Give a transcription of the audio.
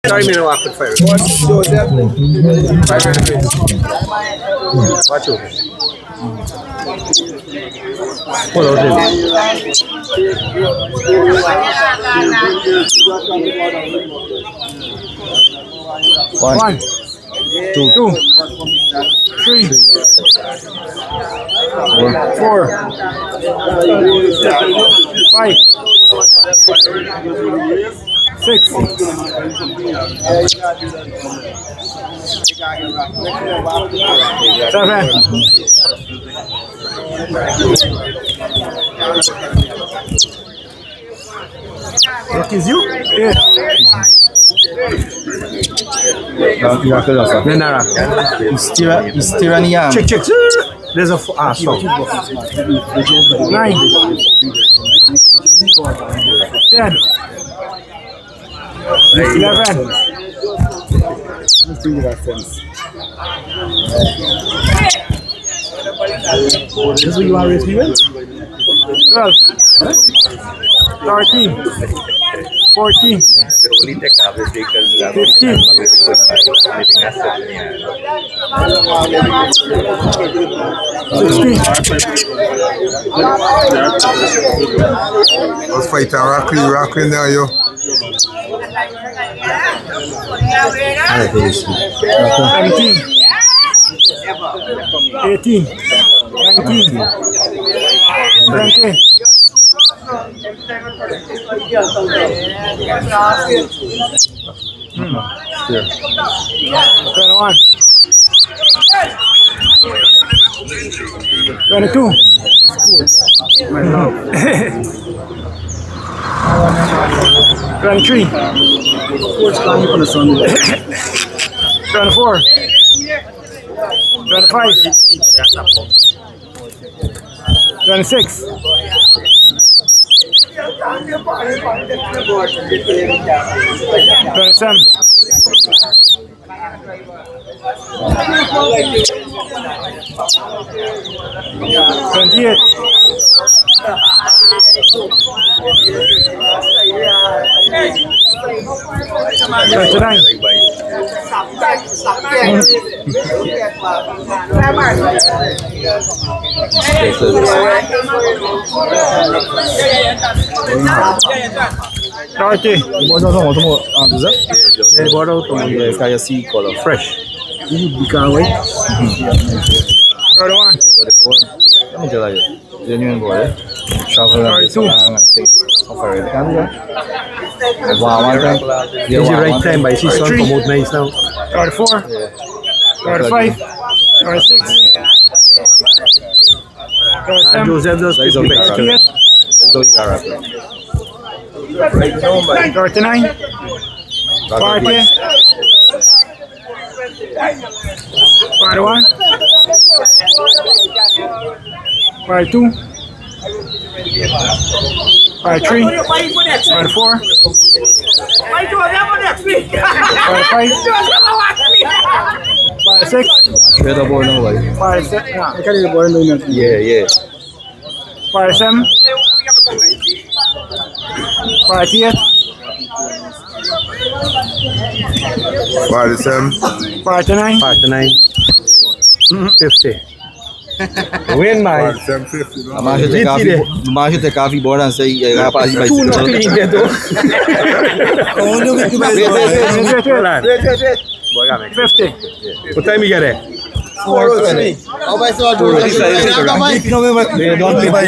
Sorry, me no walk with fire. Watch out. Pull out him. One. Two. 3. 4. 5. 6. 7. What is you? Yeah. Nenara. Tyrannia. Check. There's a so. 9. 10. 11. This is what you want to raise me with? 12. 13. 14. 15. 16. Let's fight a Rockland there, yo. 17. 18. 19. 20. 21. 22. 23. 24. 25. 26. 27. 28. 29. 30. Bought out some does that? Yeah, bought out Yeah, can you see color? fresh. You can't wait. 31. Let me tell you. Genuine boy, eh? Travel and this 32. and things. Offer it. Can you? Wow, one time. It's the right time, but she's on come out nice now. 34. 35. 36. 37. Joseph does 38. 39. 40. 41. 42. 43. 44. 45. 46. Straight up or no way? 47. Yeah. 47. 48. 47. 49. 50. Win, my. 47, 50. No? Imagine the coffee board and say, rapaz, vai Two no clean there, though. 50. What time you get it? 4:20. Don't be by